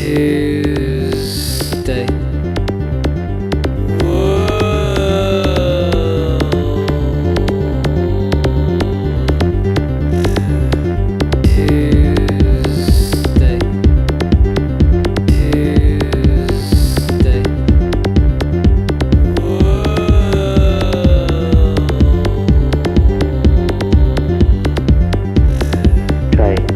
Tuesday. Tuesday. Tuesday. Strange.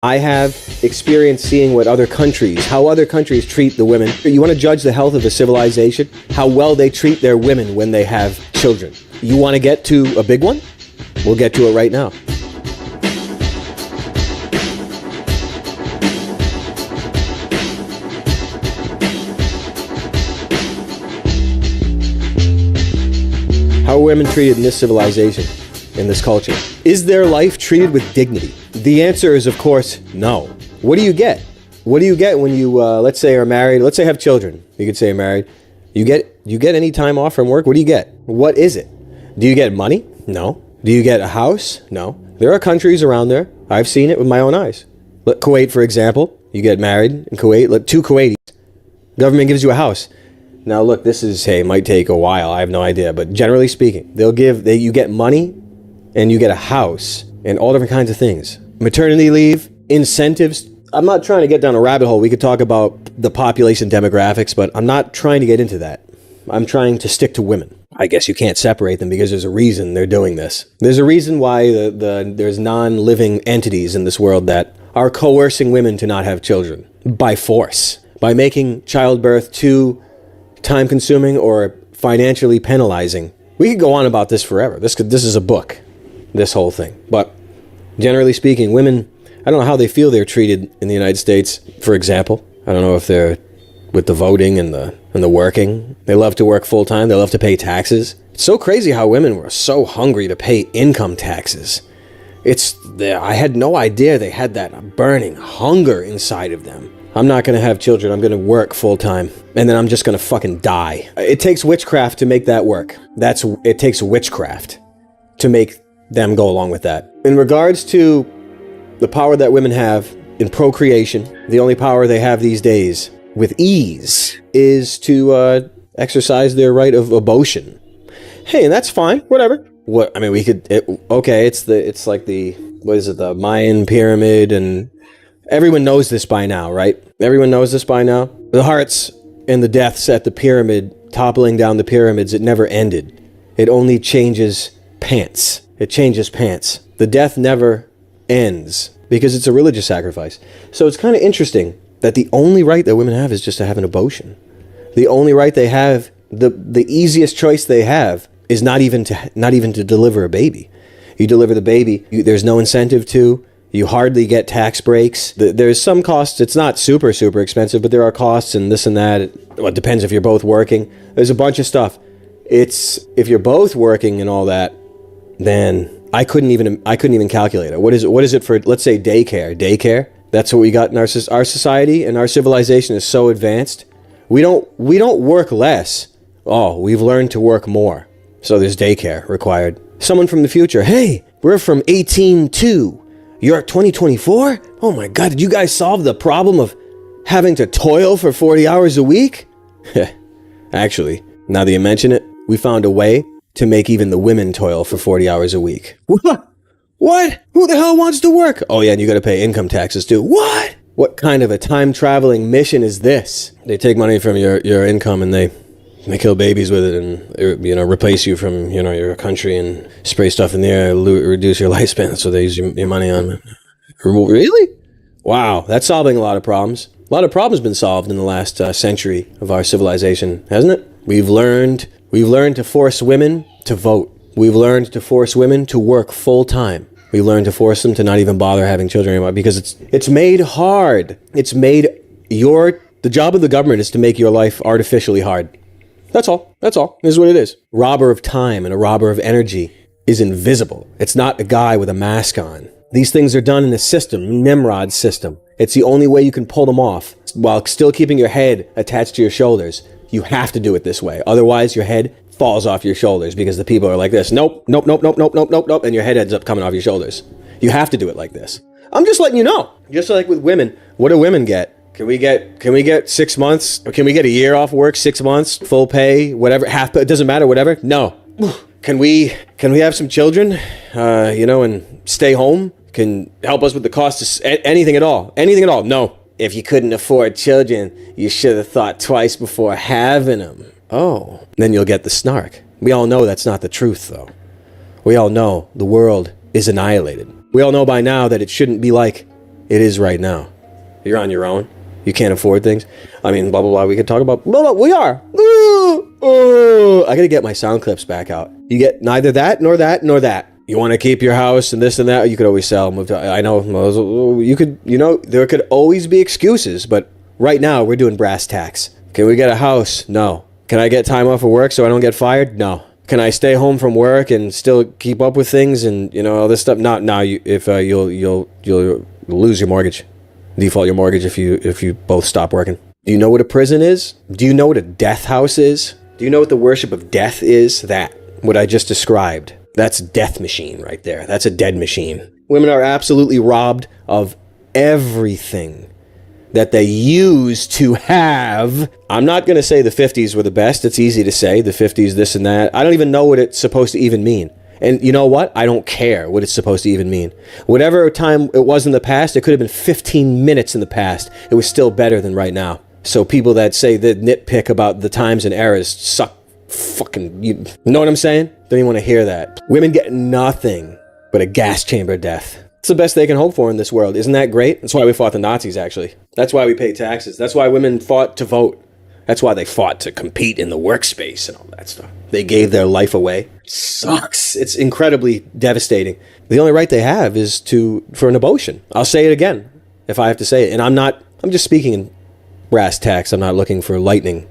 I have experience seeing how other countries treat the women. You want to judge the health of a civilization? How well they treat their women when they have children. You want to get to a big one? We'll get to it right now. How are women treated in this civilization, in this culture? Is their life treated with dignity? The answer is, of course, no. What do you get? What do you get when you, let's say, are married? Let's say have children. You could say you're married. You get any time off from work? What do you get? What is it? Do you get money? No. Do you get a house? No. There are countries around there. I've seen it with my own eyes. Kuwait, for example. You get married in Kuwait. 2 Kuwaitis. Government gives you a house. Now look, this is, hey, it might take a while, I have no idea, but generally speaking, you get money and you get a house and all different kinds of things. Maternity leave, incentives. I'm not trying to get down a rabbit hole. We could talk about the population demographics, but I'm not trying to get into that. I'm trying to stick to women. I guess you can't separate them because there's a reason they're doing this. There's a reason why there's non-living entities in this world that are coercing women to not have children by force, by making childbirth too time-consuming or financially penalizing. We could go on about this forever. This is a book, this whole thing. But generally speaking, women, I don't know how they feel they're treated in the United States, for example. I don't know if they're with the voting and the working. They love to work full-time. They love to pay taxes. It's so crazy how women were so hungry to pay income taxes. I had no idea they had that burning hunger inside of them. I'm not going to have children. I'm going to work full time. And then I'm just going to fucking die. It takes witchcraft to make that work. It takes witchcraft to make them go along with that. In regards to the power that women have in procreation, the only power they have these days with ease is to exercise their right of abortion. Hey, and that's fine. Whatever. What, I mean, we could, it's like the Mayan pyramid, and everyone knows this by now, right? Everyone knows this by now. The hearts and the deaths at the pyramid, toppling down the pyramids, it never ended. It only changes pants. It changes pants. The death never ends because it's a religious sacrifice. So it's kind of interesting that the only right that women have is just to have an abortion. The only right they have, the easiest choice they have is not even to deliver a baby. You deliver the baby, there's no incentive to. You hardly get tax breaks. There's some costs. It's not super, super expensive, but there are costs and this and that. It depends if you're both working. There's a bunch of stuff. If you're both working and all that, then I couldn't even calculate it. What is it for, let's say, daycare? Daycare? That's what we got in our society, and our civilization is so advanced. We don't work less. Oh, we've learned to work more. So there's daycare required. Someone from the future, hey, we're from 1802. You're 2024? Oh my God, did you guys solve the problem of having to toil for 40 hours a week? Actually, now that you mention it, we found a way to make even the women toil for 40 hours a week. What? What? Who the hell wants to work? Oh yeah, and you gotta pay income taxes too. What? What kind of a time-traveling mission is this? They take money from your income and they kill babies with it and, replace you from, your country and spray stuff in the air, reduce your lifespan. That's what they use your money on. Really? Wow, that's solving a lot of problems. A lot of problems have been solved in the last century of our civilization, hasn't it? We've learned to force women to vote. We've learned to force women to work full time. We learned to force them to not even bother having children anymore because it's made hard. The job of the government is to make your life artificially hard. That's all. This is what it is. Robber of time and a robber of energy is invisible. It's not a guy with a mask on. These things are done in a system, Nimrod's system. It's the only way you can pull them off while still keeping your head attached to your shoulders. You have to do it this way. Otherwise, your head falls off your shoulders because the people are like this. Nope, nope, nope, nope, nope, nope, nope, nope. And your head ends up coming off your shoulders. You have to do it like this. I'm just letting you know. Just like with women, what do women get? Can we get 6 months? Or can we get a year off work, 6 months, full pay, whatever, half pay, it doesn't matter, whatever? No. Can we have some children, and stay home? Can help us with the cost of anything at all? Anything at all? No. If you couldn't afford children, you should have thought twice before having them. Oh. Then you'll get the snark. We all know that's not the truth, though. We all know the world is annihilated. We all know by now that it shouldn't be like it is right now. You're on your own. You can't afford things. I mean, blah, blah, blah. We could talk about, blah, blah, we are. I got to get my sound clips back out. You get neither that, nor that, nor that. You want to keep your house and this and that. You could always sell, move to, I know, you could, there could always be excuses, but right now we're doing brass tacks. Can we get a house? No. Can I get time off of work so I don't get fired? No. Can I stay home from work and still keep up with things and, all this stuff? No, you'll lose your mortgage. Default your mortgage if you both stop working. Do you know what a prison is? Do you know what a death house is? Do you know what the worship of death is? That, what I just described. That's death machine right there. That's a dead machine. Women are absolutely robbed of everything that they used to have. I'm not going to say the 50s were the best. It's easy to say the 50s, this and that. I don't even know what it's supposed to even mean. And you know what? I don't care what it's supposed to even mean. Whatever time it was in the past, it could have been 15 minutes in the past. It was still better than right now. So people that say that nitpick about the times and eras suck fucking, you know what I'm saying? Don't even want to hear that. Women get nothing but a gas chamber death. It's the best they can hope for in this world. Isn't that great? That's why we fought the Nazis, actually. That's why we pay taxes. That's why women fought to vote. That's why they fought to compete in the workspace and all that stuff. They gave their life away. Sucks. It's incredibly devastating. The only right they have is for an abortion. I'll say it again if I have to say it. And I'm just speaking in brass tacks. I'm not looking for lightning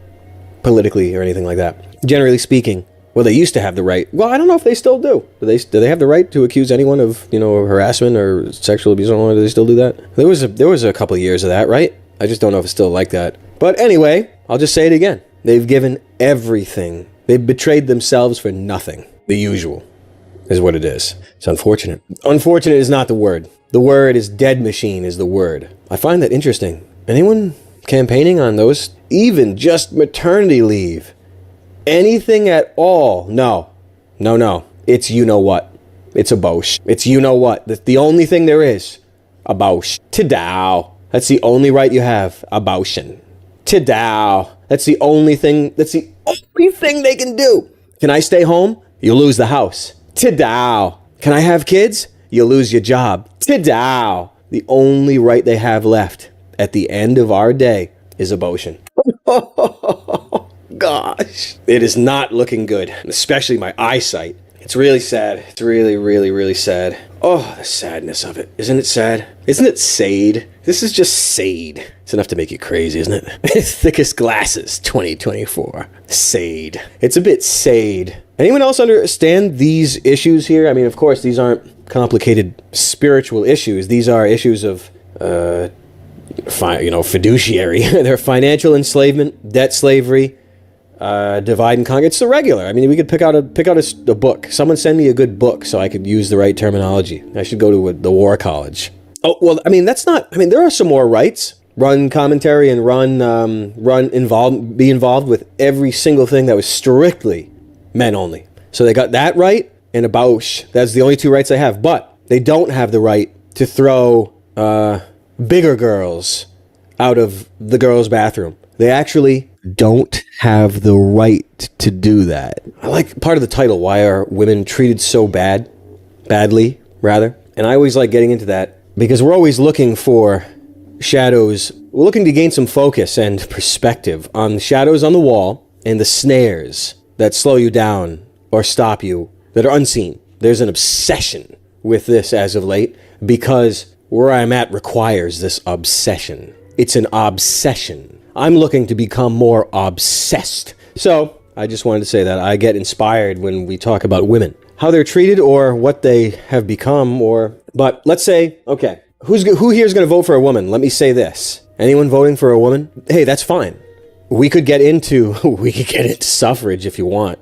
politically or anything like that. Generally speaking, well, they used to have the right. Well, I don't know if they still do. Do they have the right to accuse anyone of, harassment or sexual abuse? I don't know. Do they still do that? There was a couple of years of that, right? I just don't know if it's still like that. But anyway, I'll just say it again. They've given everything. They've betrayed themselves for nothing. The usual is what it is. It's unfortunate. Unfortunate is not the word. The word is dead machine is the word. I find that interesting. Anyone campaigning on those? Even just maternity leave. Anything at all. No. It's you know what. It's a bosh. It's you know what. That's the only thing there is. A bosh. Tadow. That's the only right you have. Abortion. Tadow. That's the only thing they can do. Can I stay home? You lose the house. Tadow. Can I have kids? You lose your job. Tadow. The only right they have left at the end of our day is abortion. Gosh. It is not looking good, especially my eyesight. It's really sad. It's really, really, really sad. Oh, the sadness of it. Isn't it sad? Isn't it sade? This is just sade. It's enough to make you crazy, isn't it? Thickest glasses, 2024. Sade. It's a bit sade. Anyone else understand these issues here? I mean, of course, these aren't complicated spiritual issues. These are issues of, fiduciary. They're financial enslavement, debt slavery, divide and conquer. It's the regular. I mean, we could pick out a book. Someone send me a good book so I could use the right terminology. I should go to the war college. Oh, well, I mean, there are some more rights. Run commentary and be involved with every single thing that was strictly men only. So they got that right and a bausch. That's the only two rights they have. But they don't have the right to throw bigger girls out of the girls' bathroom. They actually don't have the right to do that. I like part of the title, Why Are Women Treated So Badly, rather. And I always like getting into that because we're always looking for shadows. We're looking to gain some focus and perspective on the shadows on the wall and the snares that slow you down or stop you that are unseen. There's an obsession with this as of late because where I'm at requires this obsession. It's an obsession. I'm looking to become more obsessed. So I just wanted to say that I get inspired when we talk about women, how they're treated or what they have become. But let's say, okay, who here is going to vote for a woman? Let me say this. Anyone voting for a woman? Hey, that's fine. We could get into suffrage if you want.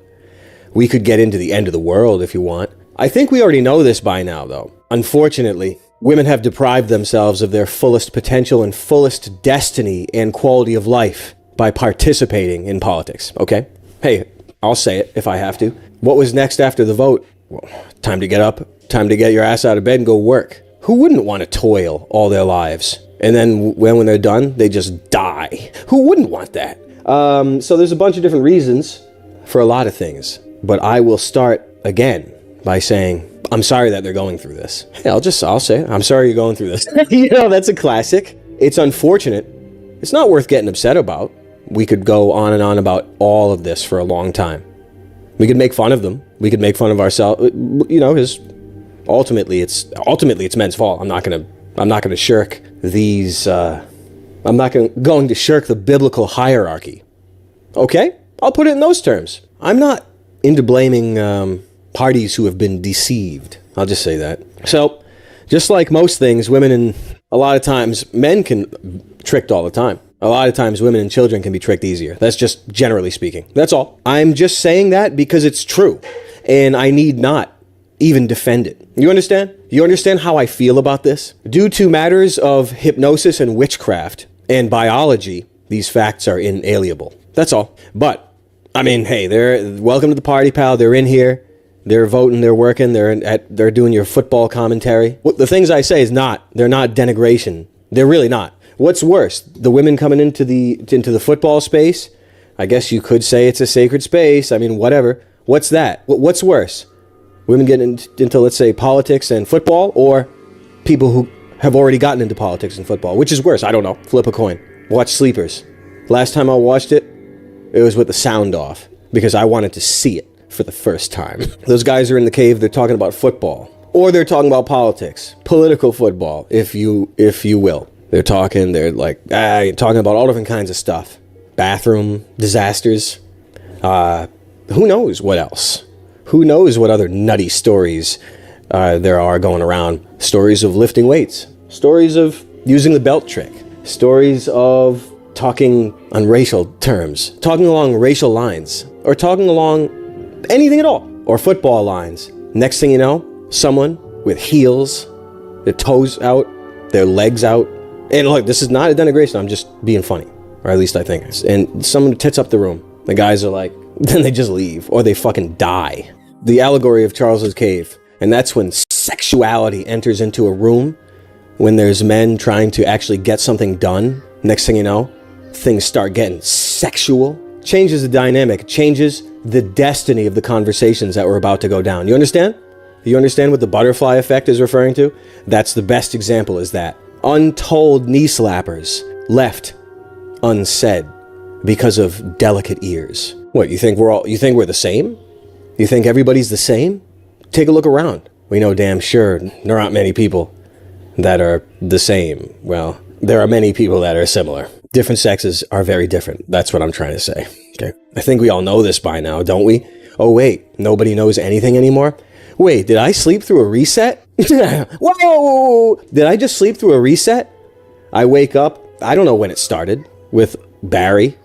We could get into the end of the world if you want. I think we already know this by now, though. Unfortunately, women have deprived themselves of their fullest potential and fullest destiny and quality of life by participating in politics, okay? Hey, I'll say it if I have to. What was next after the vote? Well, time to get up, time to get your ass out of bed and go work. Who wouldn't want to toil all their lives? And then when they're done, they just die. Who wouldn't want that? So there's a bunch of different reasons for a lot of things. But I will start again by saying I'm sorry that they're going through this. Yeah, I'll say it. I'm sorry you're going through this. You know, that's a classic. It's unfortunate. It's not worth getting upset about. We could go on and on about all of this for a long time. We could make fun of them. We could make fun of ourselves. You know, because ultimately it's men's fault. I'm not gonna shirk these. I'm not going to shirk the biblical hierarchy. Okay, I'll put it in those terms. I'm not into blaming parties who have been deceived. I'll just say that. So, just like most things, women and a lot of times men can tricked all the time. A lot of times women and children can be tricked easier. That's just generally speaking. That's all. I'm just saying that because it's true. And I need not even defend it. You understand? You understand how I feel about this? Due to matters of hypnosis and witchcraft and biology, these facts are inalienable. That's all. But, I mean, hey, they're welcome to the party, pal. They're in here. They're voting, they're working, they're doing your football commentary. The things I say they're not denigration. They're really not. What's worse, the women coming into the football space? I guess you could say it's a sacred space. I mean, whatever. What's that? What's worse? Women getting into, let's say, politics and football, or people who have already gotten into politics and football? Which is worse? I don't know. Flip a coin. Watch Sleepers. Last time I watched it, it was with the sound off because I wanted to see it for the first time. Those guys are in the cave, they're talking about football. Or they're talking about politics. Political football, if you will. They're talking about all different kinds of stuff. Bathroom disasters. Who knows what else? Who knows what other nutty stories there are going around. Stories of lifting weights. Stories of using the belt trick. Stories of talking on racial terms. Talking along racial lines. Or talking along anything at all, or football lines. Next thing you know, someone with heels, their toes out, their legs out. And look, this is not a denigration, I'm just being funny. Or at least I think. And someone tits up the room. The guys are like, then they just leave, or they fucking die. The allegory of Charles's Cave. And that's when sexuality enters into a room, when there's men trying to actually get something done. Next thing you know, things start getting sexual. Changes the dynamic, changes the destiny of the conversations that were about to go down. You understand? You understand what the butterfly effect is referring to? That's the best example, is that. Untold knee slappers left unsaid because of delicate ears. What, you think we're the same? You think everybody's the same? Take a look around. We know damn sure there aren't many people that are the same. Well, there are many people that are similar. Different sexes are very different. That's what I'm trying to say. Okay. I think we all know this by now, don't we? Oh, wait. Nobody knows anything anymore? Wait, did I sleep through a reset? Whoa! Did I just sleep through a reset? I wake up. I don't know when it started. With Barry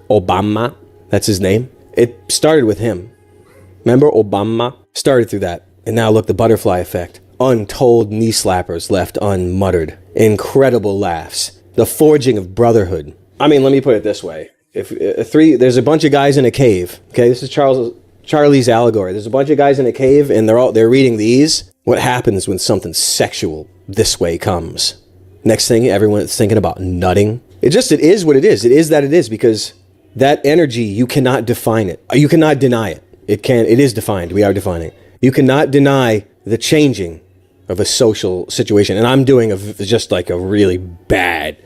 Obama. That's his name. It started with him. Remember Obama? Started through that. And now look, the butterfly effect. Untold knee slappers left unmuttered. Incredible laughs. The forging of brotherhood. I mean, let me put it this way. There's a bunch of guys in a cave. Okay, this is Charlie's allegory. There's a bunch of guys in a cave, and they're reading these. What happens when something sexual this way comes? Next thing, everyone's thinking about nutting. It is what it is. It is that it is, because that energy, you cannot define it. You cannot deny it. It is defined. We are defining. You cannot deny the changing of a social situation. And I'm doing just like a really bad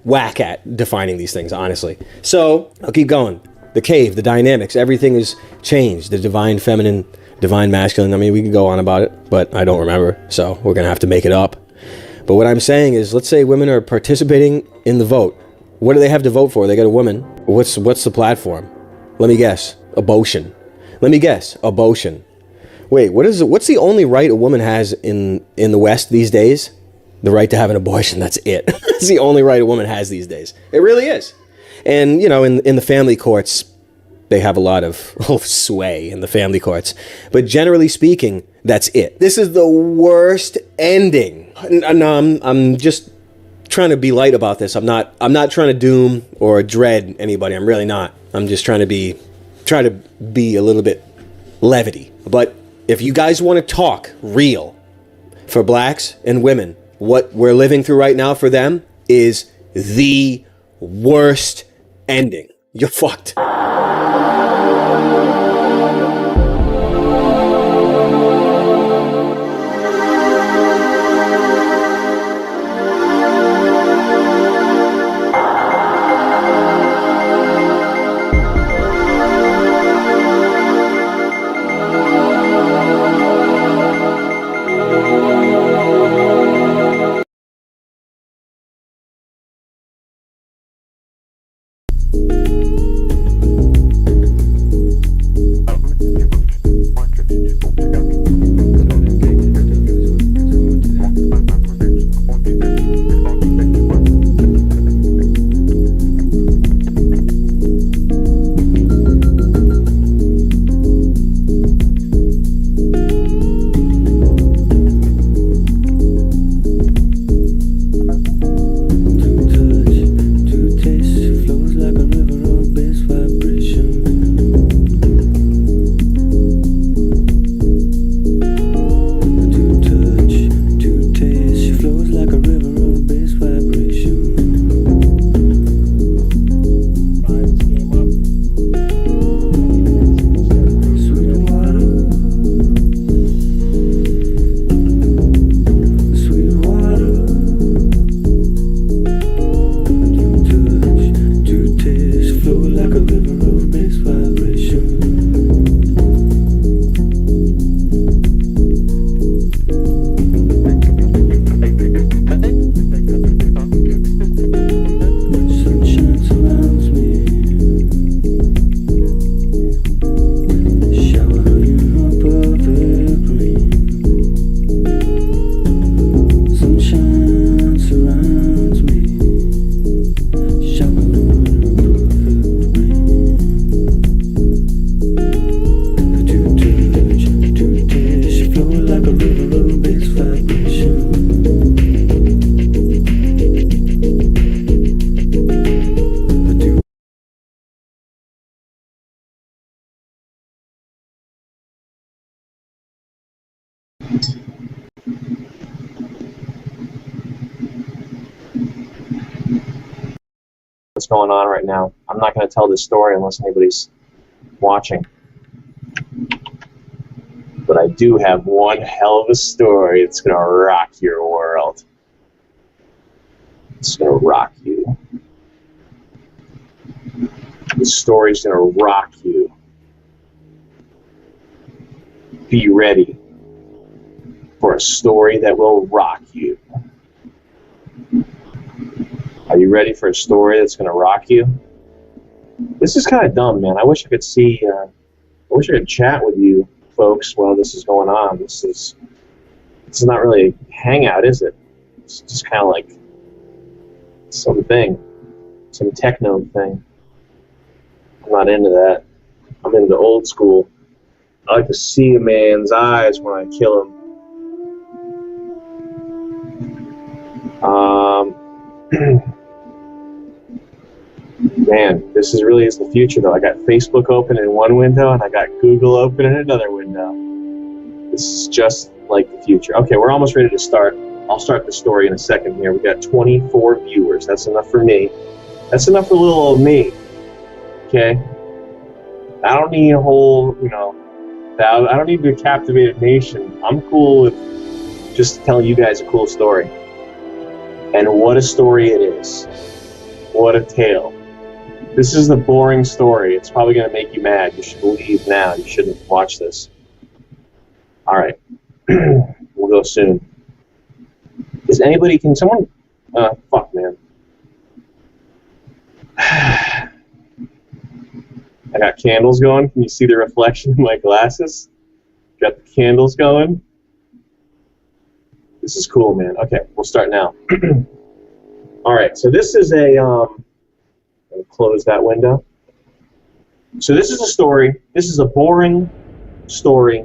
whack at defining these things, honestly. So I'll keep going. The cave, the dynamics, everything is changed. The divine feminine, divine masculine. I mean, we can go on about it, but I don't remember. So we're going to have to make it up. But what I'm saying is, let's say women are participating in the vote. What do they have to vote for? They got a woman. What's the platform? Let me guess. Abortion. Let me guess. Abortion. Wait, what's the only right a woman has in the West these days? The right to have an abortion. That's it. It's the only right a woman has these days. It really is. And, you know, in the family courts, they have a lot of sway in the family courts. But generally speaking, that's it. This is the worst ending. And I'm just trying to be light about this. I'm not trying to doom or dread anybody. I'm really not. I'm just trying to be a little bit levity. But if you guys want to talk real for blacks and women, what we're living through right now for them is the worst ending. You're fucked. What's going on right now. I'm not going to tell this story unless anybody's watching. But I do have one hell of a story that's going to rock your world. It's going to rock you. This story's going to rock you. Be ready for a story that will rock you. Are you ready for a story that's going to rock you? This is kind of dumb, man. I wish I could see, I wish I could chat with you folks while this is going on. This is not really a hangout, is it? It's just kind of like something, some techno thing. I'm not into that. I'm into old school. I like to see a man's eyes when I kill him. Man, this really is the future, though. I got Facebook open in one window, and I got Google open in another window. This is just like the future. Okay, we're almost ready to start. I'll start the story in a second here. We got 24 viewers. That's enough for me. That's enough for little old me. Okay? I don't need a whole, I don't need to captivate a nation. I'm cool with just telling you guys a cool story. And what a story it is. What a tale. This is the boring story. It's probably going to make you mad. You should leave now. You shouldn't watch this. All right. We'll go soon. Can someone... fuck, man. I got candles going. Can you see the reflection in my glasses? Got the candles going. This is cool, man. Okay, we'll start now. All right, so this is a... I'll close that window. So this is a story. This is a boring story,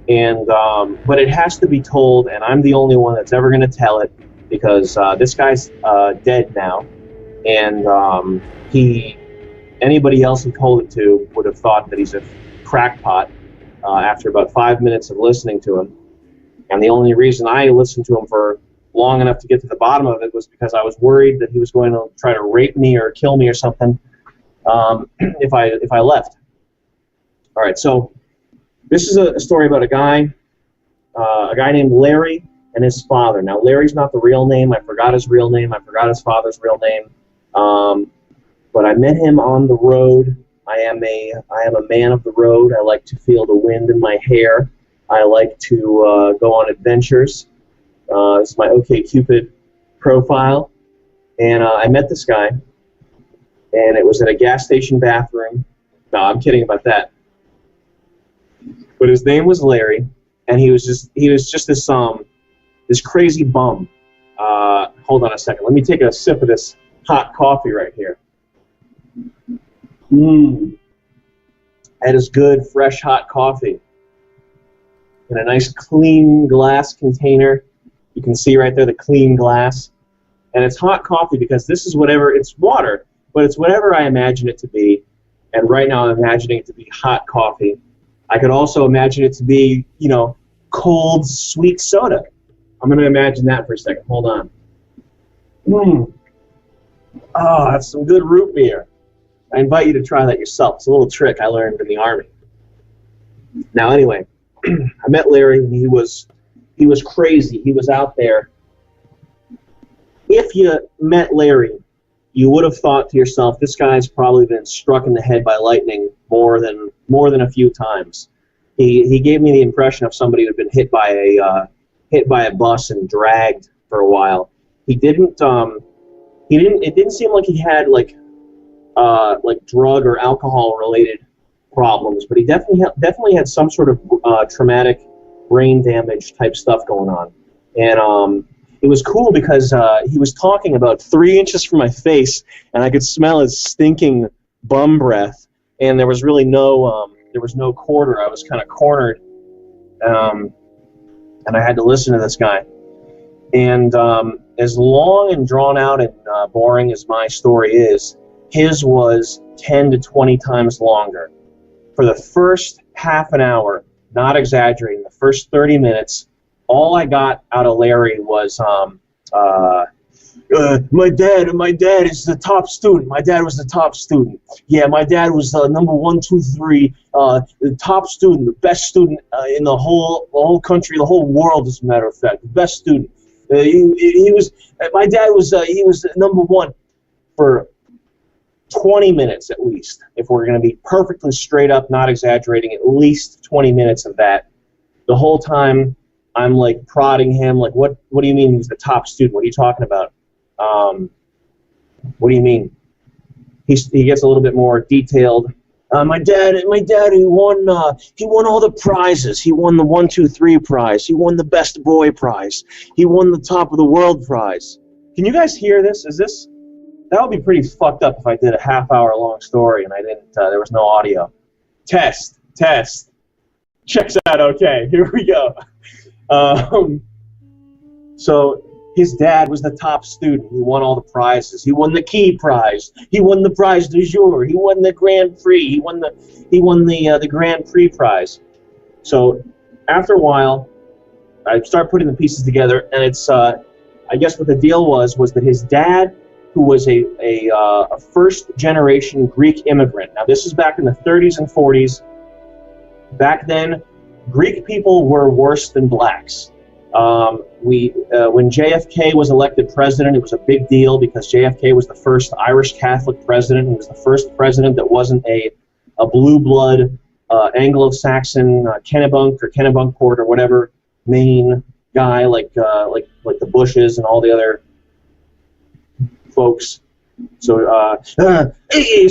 and but it has to be told, and I'm the only one that's ever going to tell it because this guy's dead now, and anybody else who told it to would have thought that he's a crackpot after about 5 minutes of listening to him. And the only reason I listened to him for long enough to get to the bottom of it was because I was worried that he was going to try to rape me or kill me or something if I left. All right, so this is a story about a guy named Larry and his father. Now, Larry's not the real name. I forgot his real name. I forgot his father's real name. But I met him on the road. I am a man of the road. I like to feel the wind in my hair. I like to go on adventures. This is my OkCupid profile. And I met this guy, and it was at a gas station bathroom. No, I'm kidding about that. But his name was Larry, and he was just this crazy bum. Hold on a second. Let me take a sip of this hot coffee right here. That is good, fresh, hot coffee in a nice, clean glass container. You can see right there the clean glass. And it's hot coffee because this is it's water, but it's whatever I imagine it to be. And right now I'm imagining it to be hot coffee. I could also imagine it to be, cold, sweet soda. I'm going to imagine that for a second. Hold on. Oh, that's some good root beer. I invite you to try that yourself. It's a little trick I learned in the Army. Now, anyway, I met Larry, and he was crazy. He was out there. If you met Larry, you would have thought to yourself, this guy's probably been struck in the head by lightning more than a few times. He gave me the impression of somebody who had been hit by a bus and dragged for a while. It didn't seem like he had like drug or alcohol related problems, but he definitely had some sort of traumatic brain damage type stuff going on. And it was cool because he was talking about 3 inches from my face, and I could smell his stinking bum breath. And there was really no quarter. I was kind of cornered, and I had to listen to this guy. And as long and drawn out and boring as my story is, his was 10 to 20 times longer. For the first half an hour, not exaggerating, the first 30 minutes, all I got out of Larry was, my dad is the top student. My dad was the top student. Yeah, my dad was number 1, 2, 3, the top student, the best student in the whole country, the whole world, as a matter of fact, the best student. He was. My dad was. He was number 1 for 20 minutes at least. If we're going to be perfectly straight up, not exaggerating, at least 20 minutes of that. The whole time, I'm like prodding him, like, what do you mean he's the top student? What are you talking about? What do you mean? He gets a little bit more detailed. My dad, he won all the prizes. He won the 1, 2, 3 prize. He won the best boy prize. He won the top of the world prize. Can you guys hear this? That would be pretty fucked up if I did a half-hour long story and I didn't. There was no audio. Test. Checks out. Okay, here we go. So his dad was the top student. He won all the prizes. He won the key prize. He won the prize du jour. He won the Grand Prix. He won the Grand Prix prize. So after a while, I start putting the pieces together, and it's I guess what the deal was that his dad, who was a first-generation Greek immigrant. Now this is back in the 30s and 40s. Back then, Greek people were worse than blacks. When JFK was elected president, it was a big deal because JFK was the first Irish Catholic president. He was the first president that wasn't a blue blood Anglo-Saxon Kennebunk or Kennebunkport or whatever Maine guy like the Bushes and all the other folks. So hey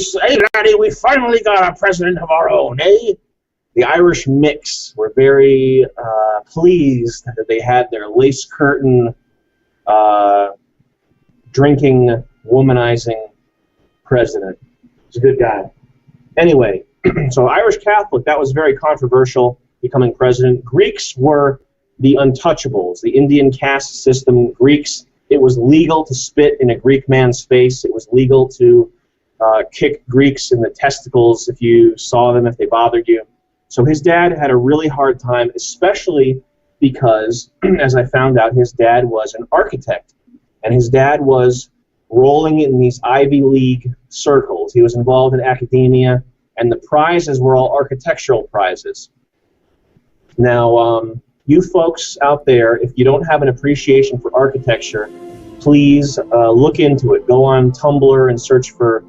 laddie, we finally got a president of our own, eh? The Irish mix were very pleased that they had their lace curtain, drinking, womanizing president. He's a good guy. Anyway, so Irish Catholic, that was very controversial, becoming president. Greeks were the untouchables, the Indian caste system. Greeks, it was legal to spit in a Greek man's face. It was legal to kick Greeks in the testicles if you saw them, if they bothered you. So his dad had a really hard time, especially because, as I found out, his dad was an architect. And his dad was rolling in these Ivy League circles. He was involved in academia, and the prizes were all architectural prizes. Now, you folks out there, if you don't have an appreciation for architecture, please look into it. Go on Tumblr and search for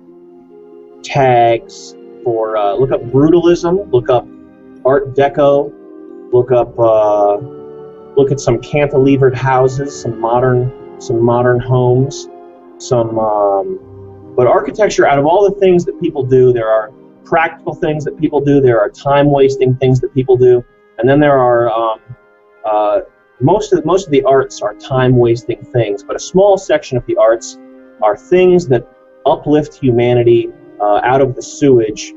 tags, look up brutalism, look up Art Deco, look at some cantilevered houses, some modern homes, but architecture, out of all the things that people do, there are practical things that people do, there are time-wasting things that people do, and then there are most of the arts are time-wasting things, but a small section of the arts are things that uplift humanity out of the sewage,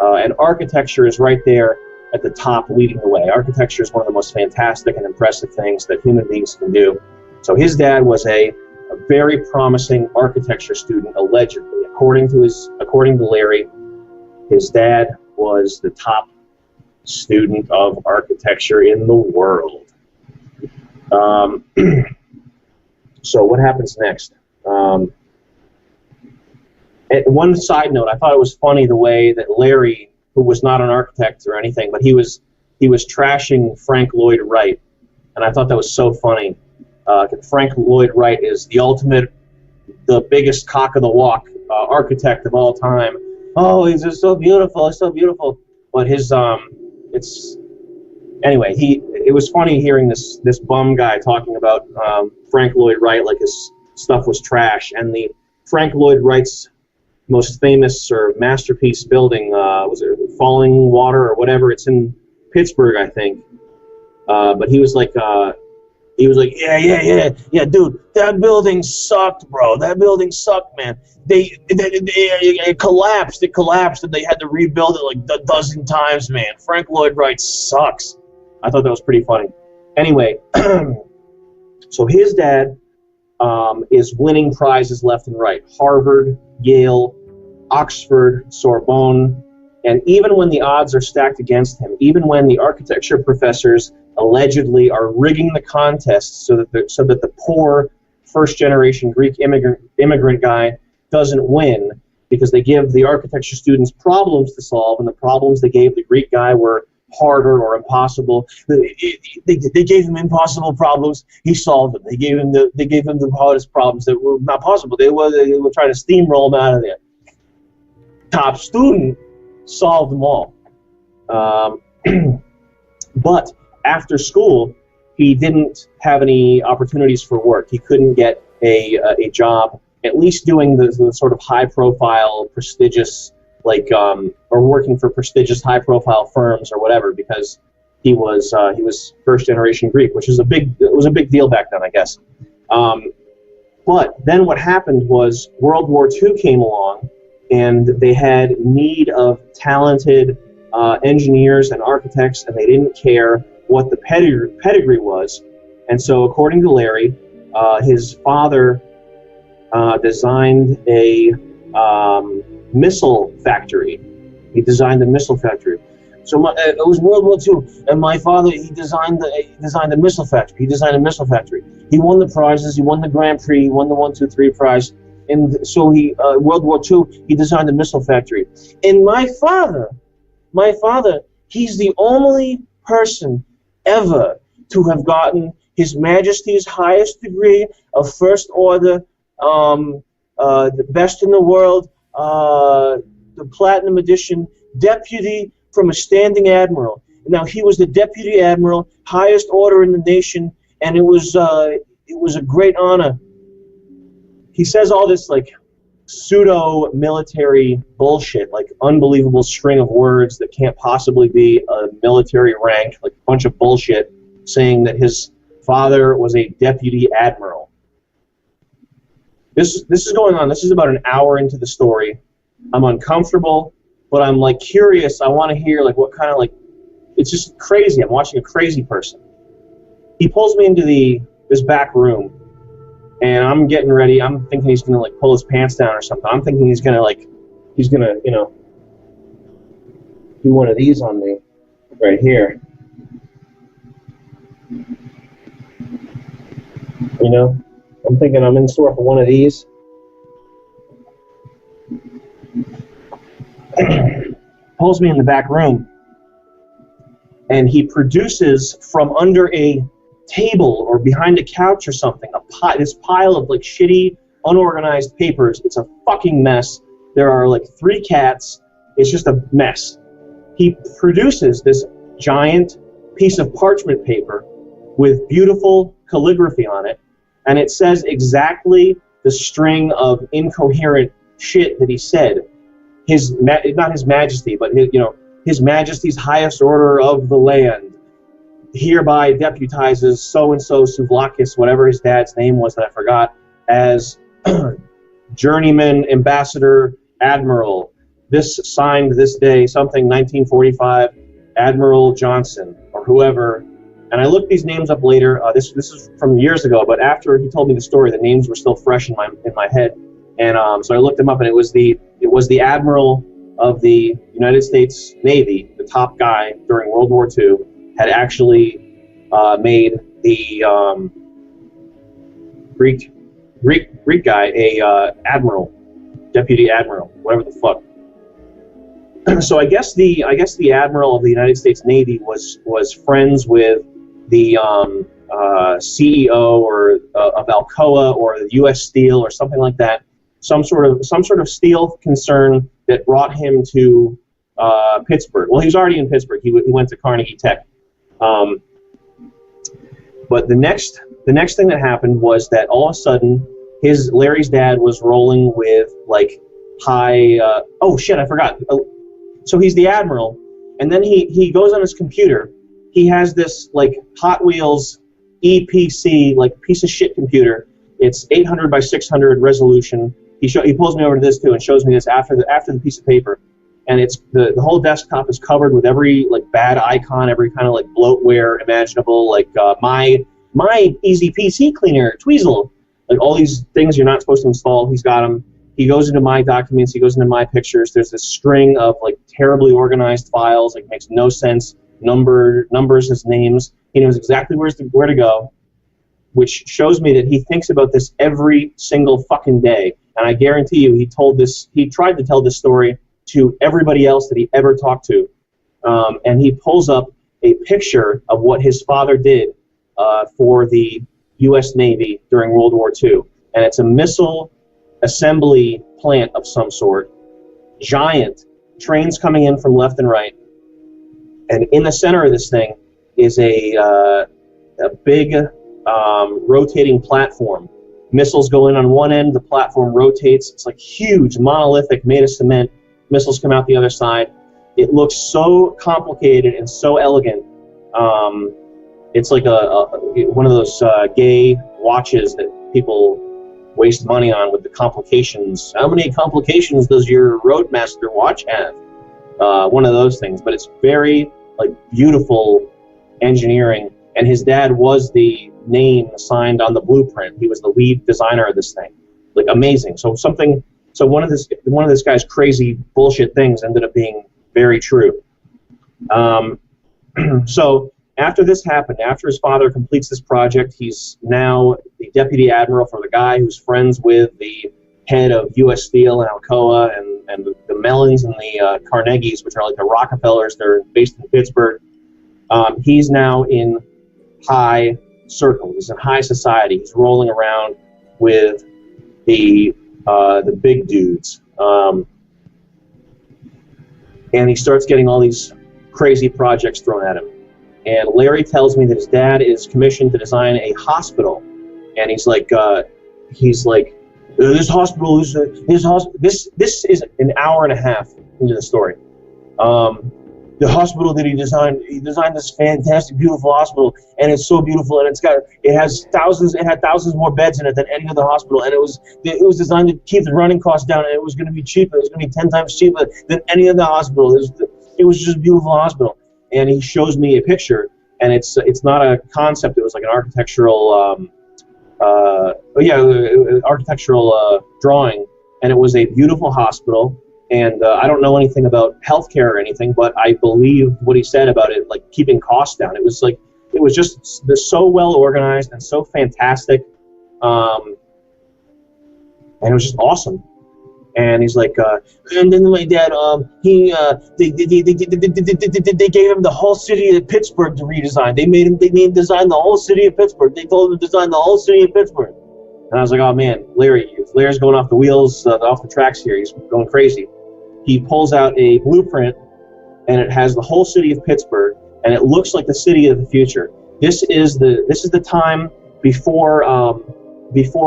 and architecture is right there at the top, leading the way. Architecture is one of the most fantastic and impressive things that human beings can do. So his dad was a very promising architecture student, allegedly. According to Larry, his dad was the top student of architecture in the world. So what happens next? And one side note, I thought it was funny the way that Larry, who was not an architect or anything, but he was trashing Frank Lloyd Wright, and I thought that was so funny. Frank Lloyd Wright is the biggest cock of the walk architect of all time. Oh, he's just so beautiful, it's so beautiful. But his anyway, it was funny hearing this bum guy talking about Frank Lloyd Wright like his stuff was trash, and the Frank Lloyd Wright's most famous or masterpiece building, was it Falling Water or whatever? It's in Pittsburgh, I think. But he was like, yeah, dude, that building sucked, bro. That building sucked, man. It collapsed, and they had to rebuild it like a dozen times, man. Frank Lloyd Wright sucks. I thought that was pretty funny. Anyway, so his dad is winning prizes left and right. Harvard, Yale, Oxford, Sorbonne, And even when the odds are stacked against him, even when the architecture professors allegedly are rigging the contest so that the poor first-generation Greek immigrant guy doesn't win, because they give the architecture students problems to solve, and the problems they gave the Greek guy were harder or impossible. They gave him impossible problems. He solved them. They gave him the hardest problems that were not possible. They were trying to steamroll him out of there. Top student solved them all. But after school, he didn't have any opportunities for work. He couldn't get a job, at least doing the sort of high-profile, prestigious, or working for prestigious, high-profile firms or whatever, because he was first-generation Greek, which was a big deal back then, I guess. But then what happened was World War II came along, and they had need of talented engineers and architects, and they didn't care what the pedigree was. And so, according to Larry, his father designed a missile factory. He designed a missile factory. So it was World War II, and my father, he designed a missile factory. He designed a missile factory. He won the prizes. He won the Grand Prix. He won the 1, 2, 3 prize. And so World War II, he designed a missile factory. And my father, he's the only person ever to have gotten His Majesty's highest degree of First Order, the best in the world, the Platinum Edition, deputy from a standing admiral. Now, he was the deputy admiral, highest order in the nation, and it was a great honor. He says all this pseudo-military bullshit, unbelievable string of words that can't possibly be a military rank, a bunch of bullshit, saying that his father was a deputy admiral. This is going on. This is about an hour into the story. I'm uncomfortable, but I'm curious. I want to hear what kind of it's just crazy. I'm watching a crazy person. He pulls me into this back room, and I'm getting ready. I'm thinking he's gonna pull his pants down or something. I'm thinking he's gonna do one of these on me right here. I'm thinking I'm in store for one of these. Pulls me in the back room, and he produces from under a table or behind a couch or something this pile of shitty, unorganized papers. It's a fucking mess. There are 3 cats. It's just a mess. He produces this giant piece of parchment paper with beautiful calligraphy on it, and it says exactly the string of incoherent shit that he said. Not His Majesty, but His Majesty's highest order of the land hereby deputizes so-and-so Souvlakis, whatever his dad's name was that I forgot, as journeyman ambassador admiral. This signed this day, something 1945, Admiral Johnson, or whoever. And I looked these names up later. This is from years ago, but after he told me the story, the names were still fresh in my head. And so I looked them up, and it was the admiral of the United States Navy, the top guy during World War II, had actually made the Greek guy a admiral, deputy admiral, whatever the fuck. So I guess the admiral of the United States Navy was friends with the CEO of Alcoa or the U.S. Steel or something like that. Some sort of steel concern that brought him to Pittsburgh. Well, he was already in Pittsburgh. He went to Carnegie Tech. But the next thing that happened was that all of a sudden, Larry's dad was rolling with high. Oh shit! I forgot. So he's the admiral, and then he goes on his computer. He has this Hot Wheels EPC piece of shit computer. It's 800 by 600 resolution. He pulls me over to this too and shows me this after the piece of paper, and it's the whole desktop is covered with every bad icon, every kind of bloatware imaginable, my Easy PC Cleaner, Tweezle, all these things you're not supposed to install. He's got them. he goes into my documents, he goes into my pictures. There's this string of like terribly organized files, like makes no sense. Numbers as names. He knows exactly where to go, which shows me that he thinks about this every single fucking day. And I guarantee you, he tried to tell this story to everybody else that he ever talked to. And he pulls up a picture of what his father did for the U.S. Navy during World War II. And it's a missile assembly plant of some sort, giant, trains coming in from left and right. And in the center of this thing is a big rotating platform. Missiles go in on one end, the platform rotates. It's like huge, monolithic, made of cement. Missiles come out the other side. It looks so complicated and so elegant. It's like one of those gay watches that people waste money on with the complications. How many complications does your Roadmaster watch have? One of those things. But it's very beautiful engineering. And his dad was the name assigned on the blueprint. He was the lead designer of this thing. Like, amazing. So one of this guy's crazy bullshit things ended up being very true. So after this happened, after his father completes this project, he's now the deputy admiral for the guy who's friends with the head of U.S. Steel and Alcoa and the Mellons and the Carnegies, which are like the Rockefellers. They're based in Pittsburgh. He's now in high circle. He's in high society. He's rolling around with the big dudes. And he starts getting all these crazy projects thrown at him. And Larry tells me that his dad is commissioned to design a hospital. And he's like, this hospital is this is an hour and a half into the story. The hospital that he designed this fantastic, beautiful hospital, and it's so beautiful, and it had thousands more beds in it than any other hospital, and it was designed to keep the running costs down, and it was going to be cheaper. It was going to be 10 times cheaper than any other hospital. It was just a beautiful hospital. And he shows me a picture, and it's not a concept. It was like an architectural architectural drawing, and it was a beautiful hospital. And I don't know anything about healthcare or anything, but I believe what he said about it, like keeping costs down. It was just so well organized and so fantastic, and it was just awesome. And he's like, and then my dad, they gave him the whole city of Pittsburgh to redesign. They made him design the whole city of Pittsburgh. They told him to design the whole city of Pittsburgh. And I was like, oh man, Larry's going off the wheels, off the tracks here. He's going crazy. He pulls out a blueprint, and it has the whole city of Pittsburgh, and it looks like the city of the future. This is the time before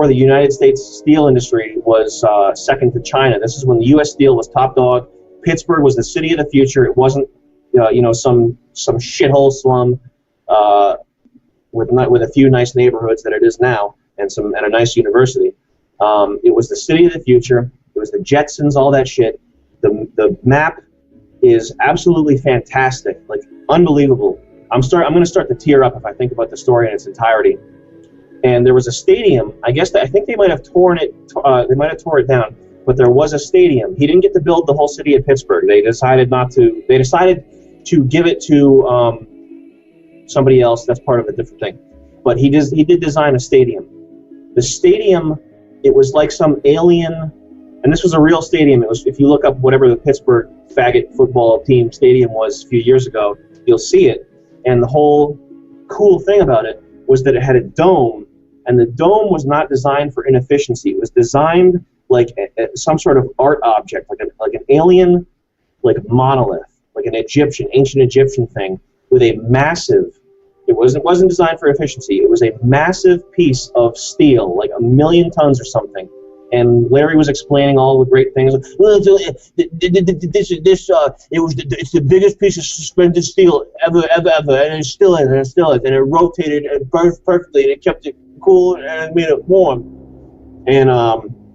the United States steel industry was second to China. This is when the U.S. Steel was top dog. Pittsburgh was the city of the future. It wasn't some shithole slum with a few nice neighborhoods that it is now, and a nice university. It was the city of the future. It was the Jetsons, all that shit. The map is absolutely fantastic, like unbelievable. I'm going to start to tear up if I think about the story in its entirety. And there was a stadium. I think they might have torn it. They might have tore it down, but there was a stadium. He didn't get to build the whole city of Pittsburgh. They decided not to. They decided to give it to somebody else. That's part of a different thing. But he did design a stadium. The stadium, it was like some alien. And this was a real stadium. It was, if you look up whatever the Pittsburgh faggot football team stadium was a few years ago, you'll see it. And the whole cool thing about it was that it had a dome, and the dome was not designed for inefficiency. It was designed like some sort of art object, like an alien, like monolith, like an ancient Egyptian thing with a massive. It wasn't designed for efficiency. It was a massive piece of steel, like 1 million tons or something. And Larry was explaining all the great things. Well, it's the biggest piece of suspended steel ever, and it still is, and it rotated perfectly, and it kept it cool, and it made it warm. And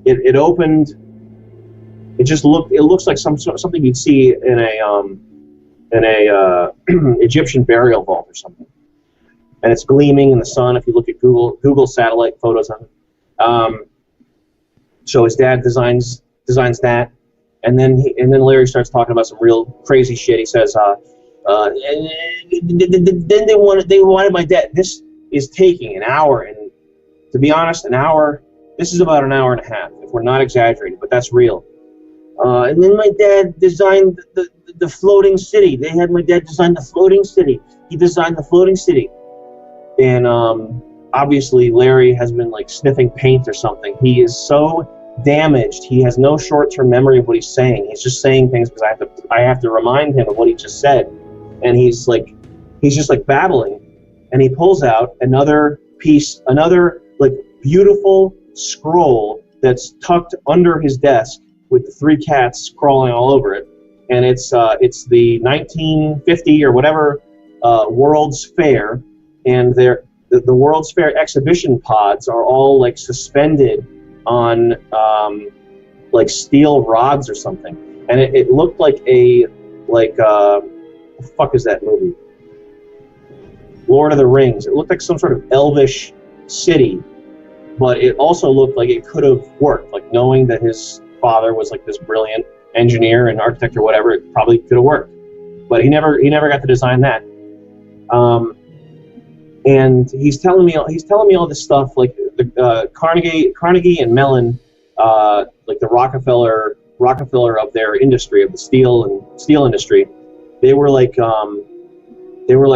it opened. It looks like something you'd see in a Egyptian burial vault or something. And it's gleaming in the sun. If you look at Google satellite photos of it. So his dad designs designs that, and then Larry starts talking about some real crazy shit. He says, and then they wanted my dad. This is taking an hour, and to be honest, an hour. This is about an hour and a half, if we're not exaggerating, but that's real. And then my dad designed the floating city. They had my dad design the floating city. He designed the floating city. And obviously Larry has been like sniffing paint or something. He is so damaged. He has no short-term memory of what he's saying. He's just saying things because I have to remind him of what he just said. And he's just like babbling. And he pulls out another piece, another like beautiful scroll that's tucked under his desk with the 3 cats crawling all over it, and it's the 1950 or whatever World's Fair, and the World's Fair exhibition pods are all like suspended on like steel rods or something, and it looked like what the fuck is that movie? Lord of the Rings. It looked like some sort of elvish city. But it also looked like it could have worked, like knowing that his father was like this brilliant engineer and architect or whatever, it probably could have worked. But he never got to design that. And he's telling me all this stuff, like the Carnegie and Mellon, like the Rockefeller of their industry, of the steel industry. They were like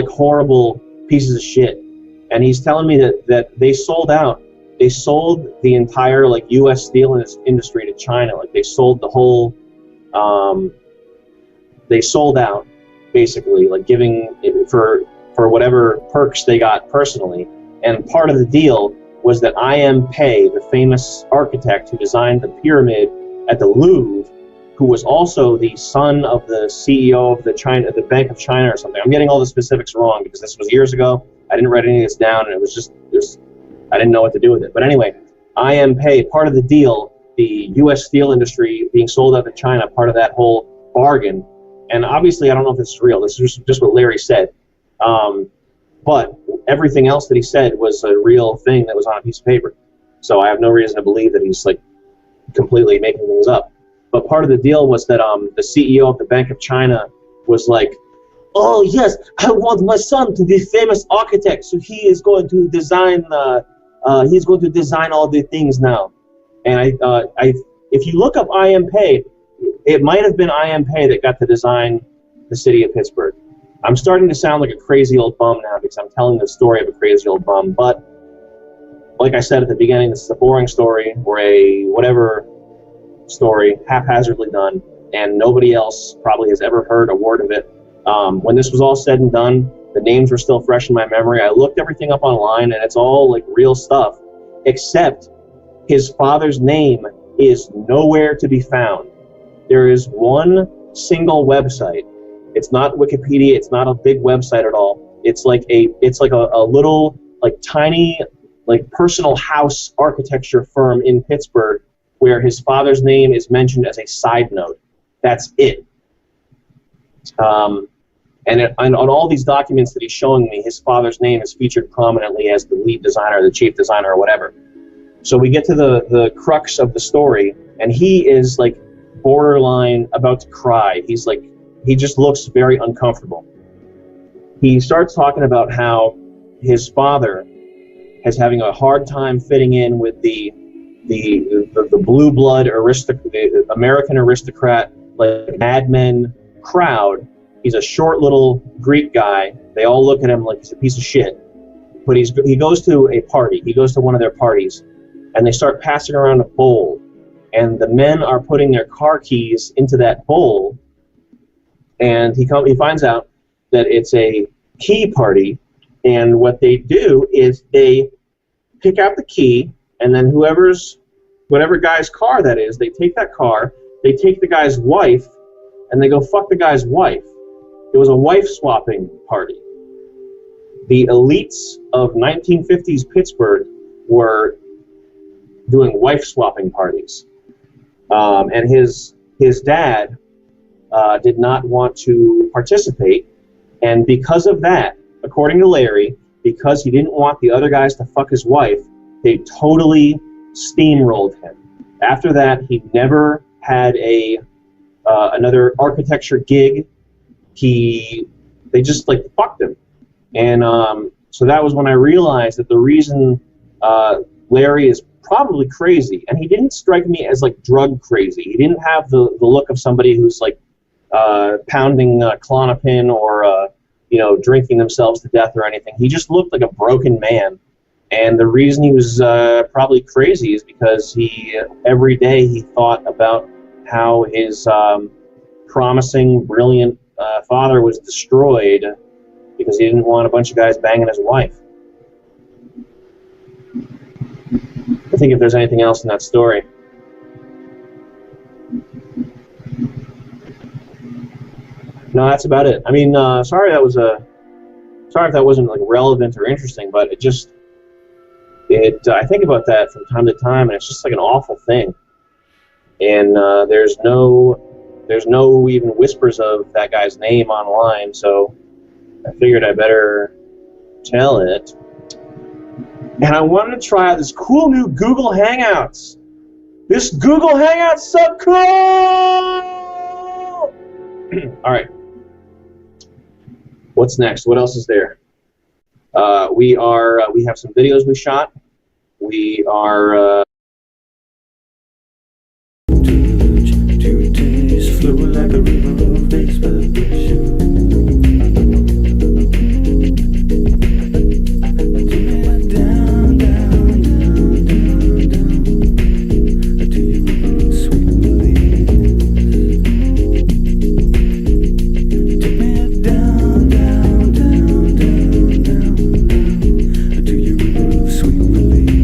horrible pieces of shit. And he's telling me that they sold out. They sold the entire like U.S. steel industry to China. Like they sold the whole. They sold out, basically, like giving for whatever perks they got personally. And part of the deal was that I.M. Pei, the famous architect who designed the pyramid at the Louvre, who was also the son of the CEO of the Bank of China or something. I'm getting all the specifics wrong because this was years ago. I didn't write any of this down, and it was just I didn't know what to do with it. But anyway, I.M. Pei, part of the deal, the U.S. steel industry being sold out to China, part of that whole bargain. And obviously, I don't know if this is real. This is just what Larry said. But everything else that he said was a real thing that was on a piece of paper. So I have no reason to believe that he's like completely making things up. But part of the deal was that the CEO of the Bank of China was like, oh yes, I want my son to be famous architect, so he is going to design. He's going to design all the things now. And if you look up I.M. Pei, it might have been I.M. Pei that got to design the city of Pittsburgh. I'm starting to sound like a crazy old bum now because I'm telling the story of a crazy old bum. But like I said at the beginning, this is a boring story or a whatever story, haphazardly done, and nobody else probably has ever heard a word of it. When this was all said and done, the names were still fresh in my memory. I looked everything up online, and it's all like real stuff, except his father's name is nowhere to be found. There is one single website. It's not Wikipedia. It's not a big website at all. It's like a little like tiny like personal house architecture firm in Pittsburgh where his father's name is mentioned as a side note. That's it. And on all these documents that he's showing me, his father's name is featured prominently as the lead designer, the chief designer, or whatever. So we get to the crux of the story, and he is like borderline about to cry. He's like, he just looks very uncomfortable. He starts talking about how his father is having a hard time fitting in with the blue blood the American aristocrat, like Mad Men crowd. He's a short little Greek guy. They all look at him like he's a piece of shit. But he goes to a party. He goes to one of their parties, and they start passing around a bowl. And the men are putting their car keys into that bowl. And he finds out that it's a key party. And what they do is they pick out the key, and then whatever guy's car that is, they take that car, they take the guy's wife, and they go fuck the guy's wife. It was a wife-swapping party. The elites of 1950s Pittsburgh were doing wife-swapping parties. And his dad did not want to participate, and because of that, according to Larry, because he didn't want the other guys to fuck his wife, they totally steamrolled him. After that, he never had a another architecture gig. They just like fucked him, and so that was when I realized that the reason Larry is probably crazy, and he didn't strike me as like drug crazy. He didn't have the look of somebody who's like pounding Klonopin or drinking themselves to death or anything. He just looked like a broken man, and the reason he was probably crazy is because every day he thought about how his promising, brilliant father was destroyed because he didn't want a bunch of guys banging his wife. I think if there's anything else in that story. No, that's about it. I mean, sorry if that wasn't like relevant or interesting, but I think about that from time to time, and it's just like an awful thing. And there's no even whispers of that guy's name online, so I figured I better tell it. And I wanted to try out this cool new Google Hangouts. This Google Hangouts so cool! All right. What's next? What else is there? We have some videos we shot. We are. Two days flow like a river of desperation. Down, down, down, down, down, until you river of sweet release. Take me down, down, down, down, down, until you river of sweet release.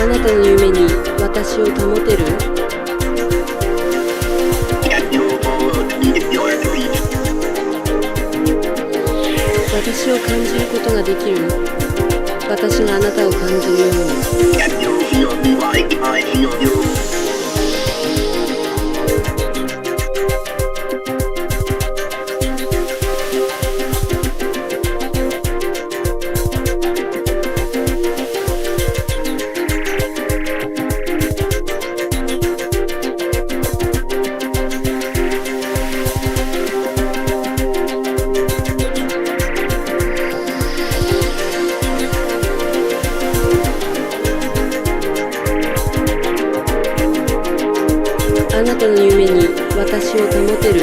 あなたの夢に私を保てる？私を感じることができる？私があなたを感じるように。あなたの夢に私を保てる？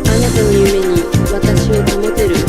あなたの夢に私を保てる？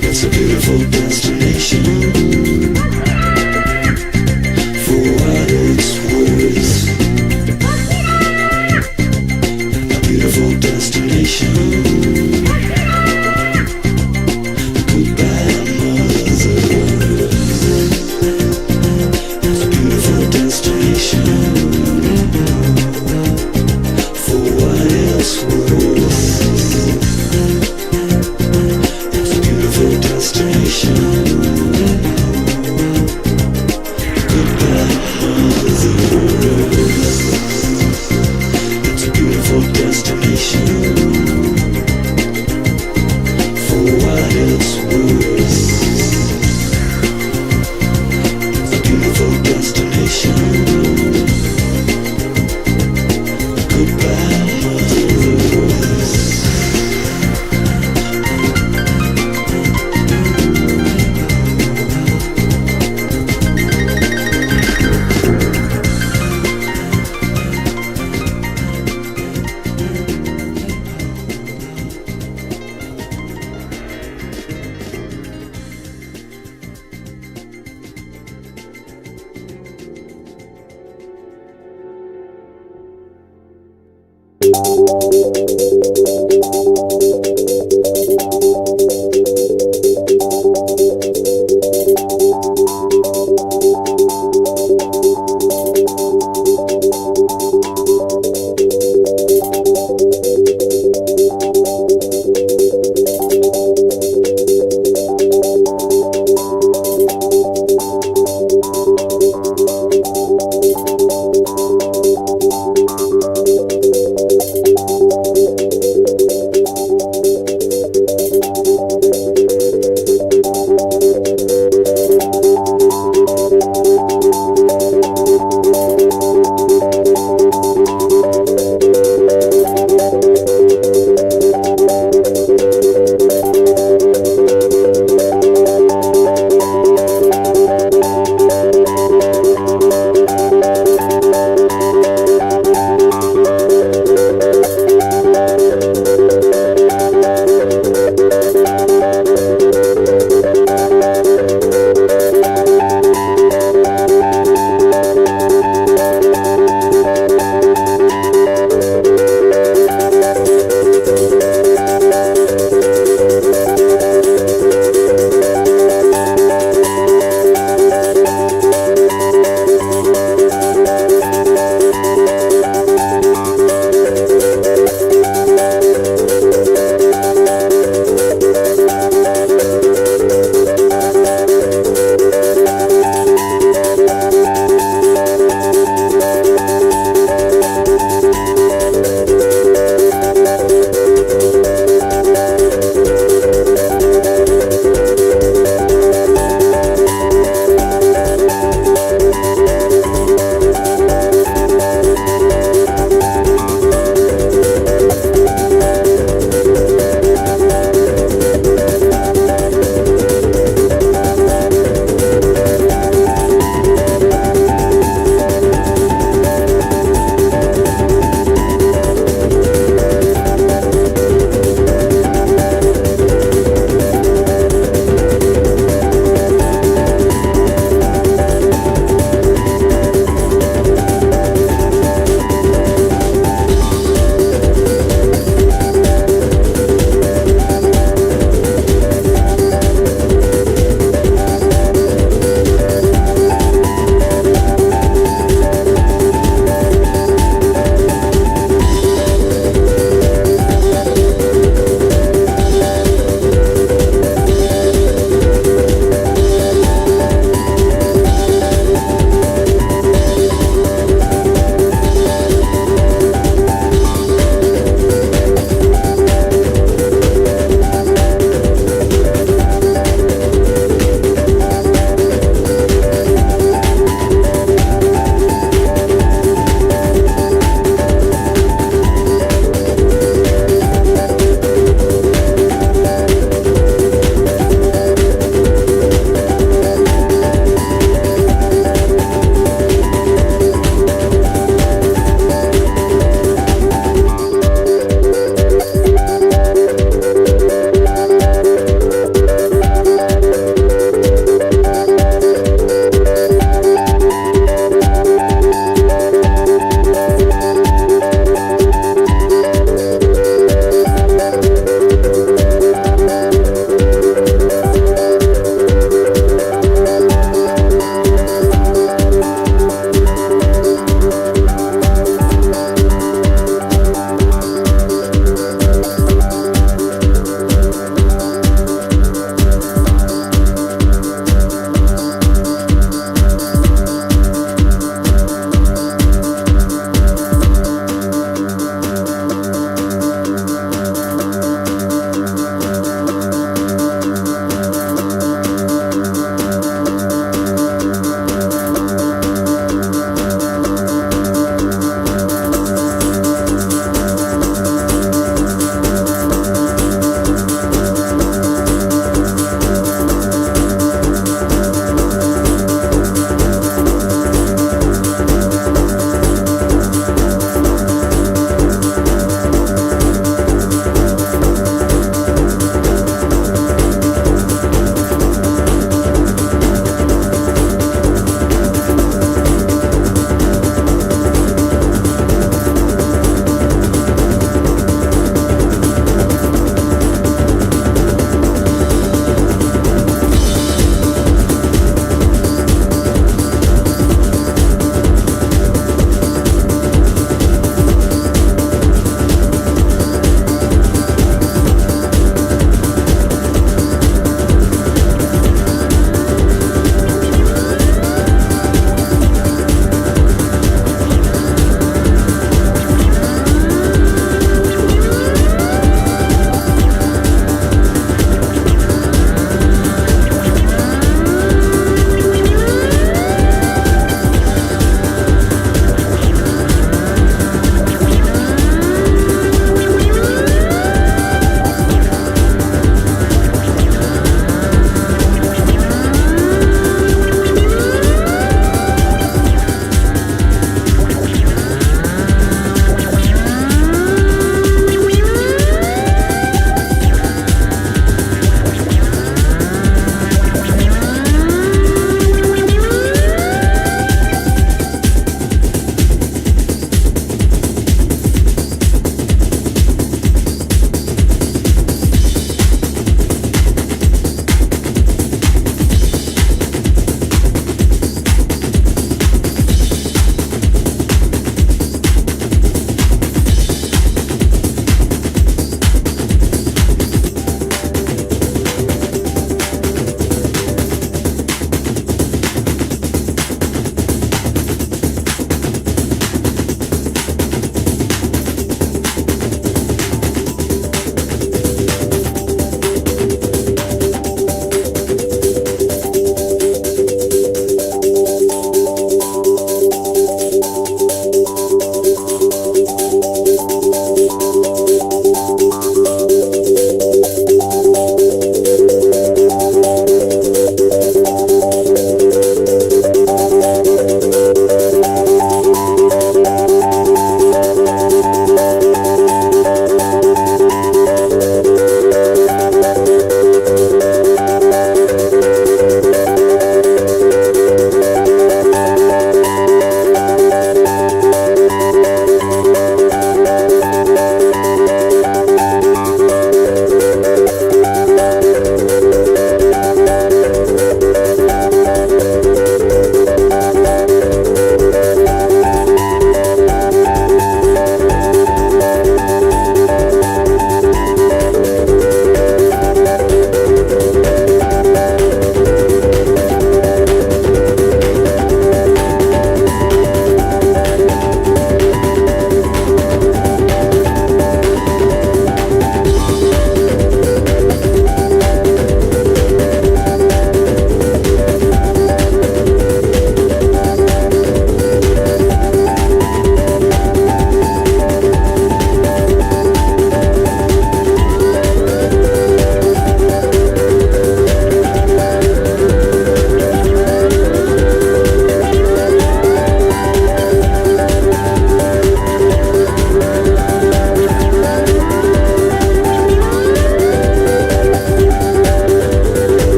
It's a beautiful destination for what it's worth. A beautiful destination. Goodbye, Mother Earth. It's a beautiful destination for what it's worth. It's a beautiful destination. Goodbye, Mother Earth. It's a beautiful destination for what it's worth. It's a beautiful destination. Goodbye, Mother Earth.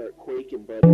start quaking, but.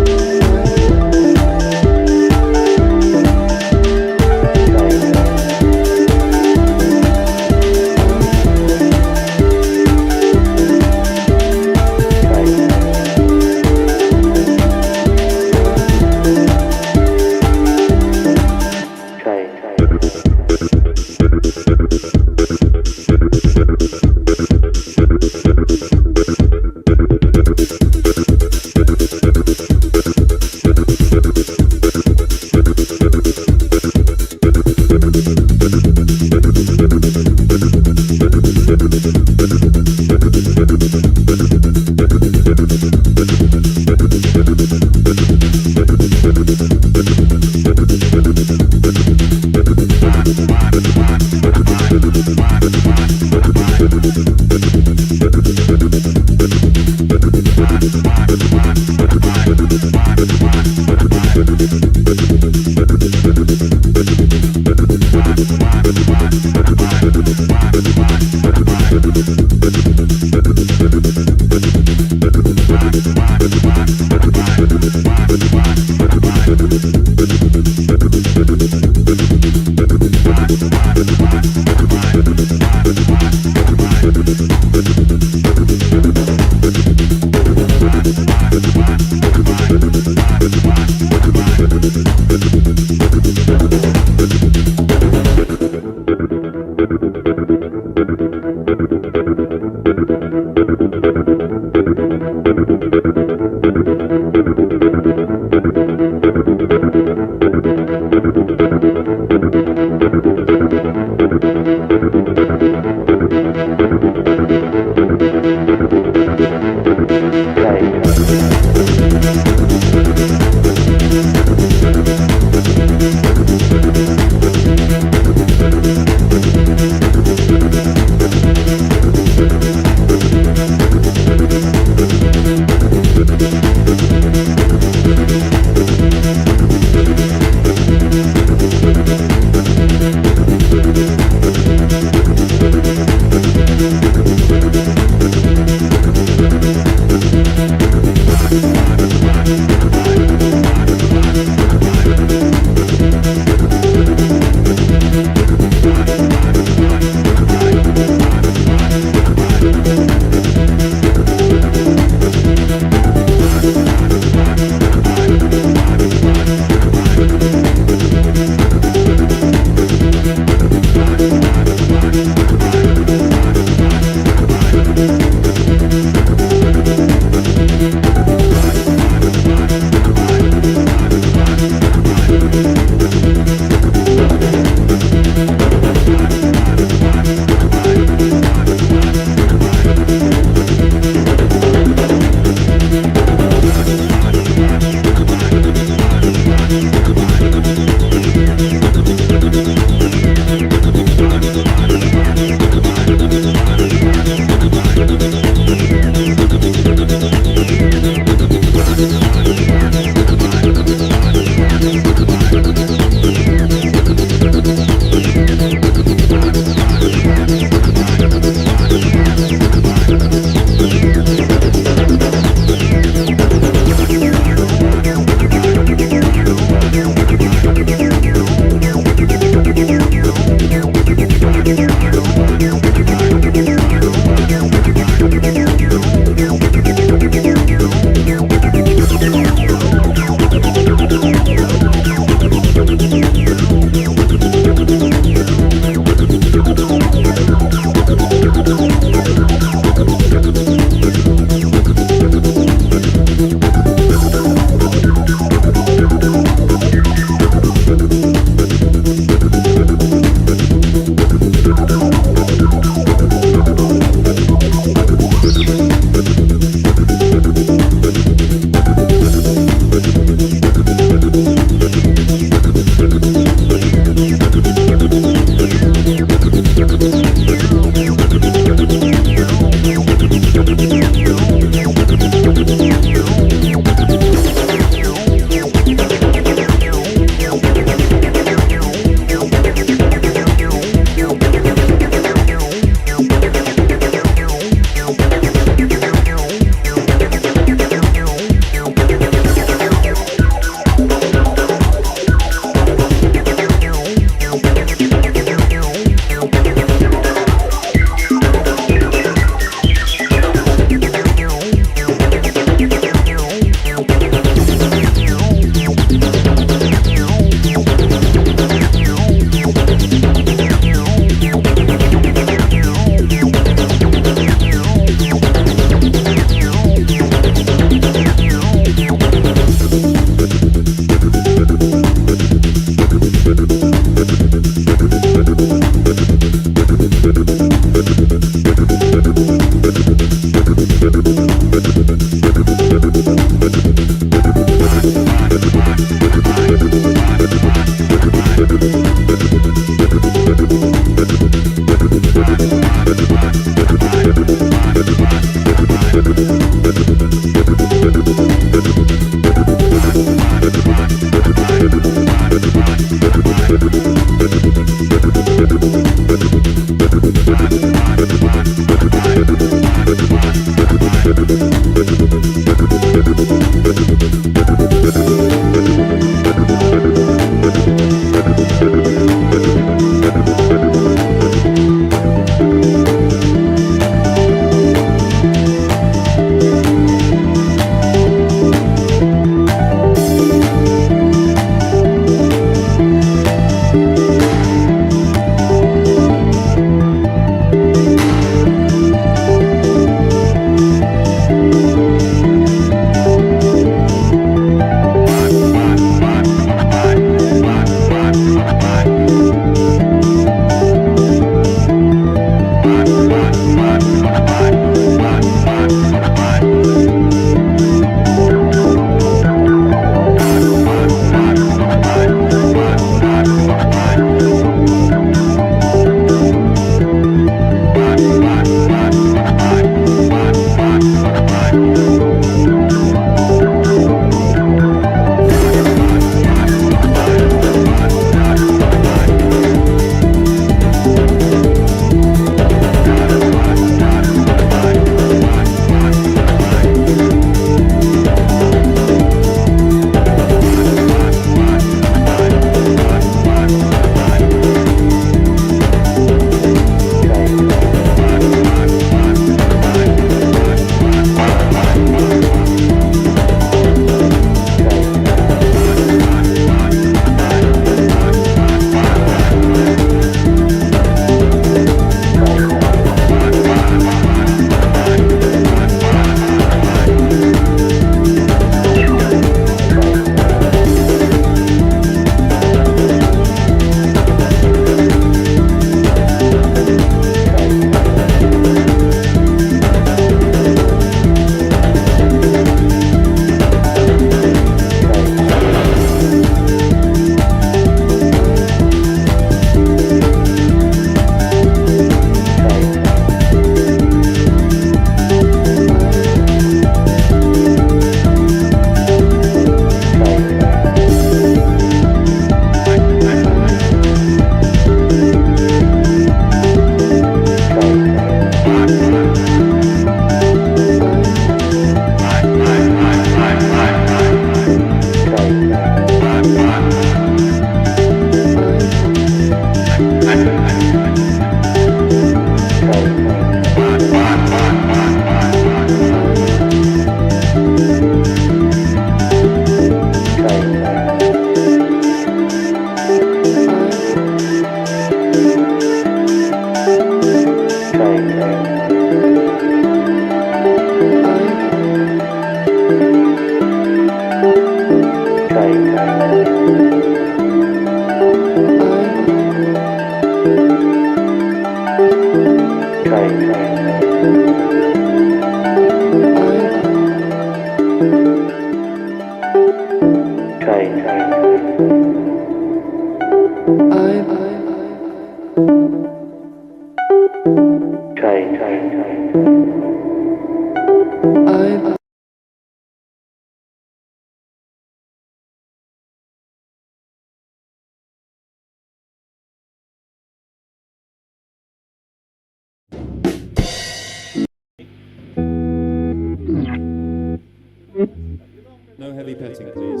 No heavy petting, please,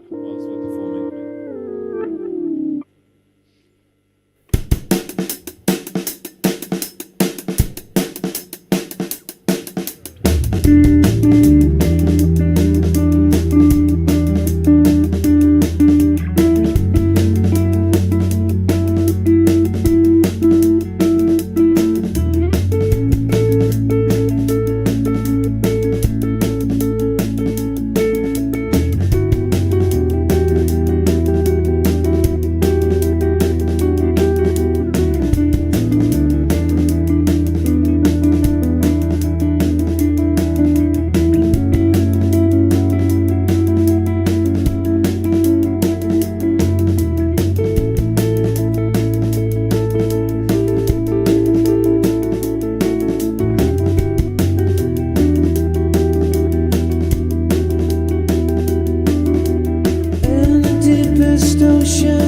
whilst we're performing. In the deepest ocean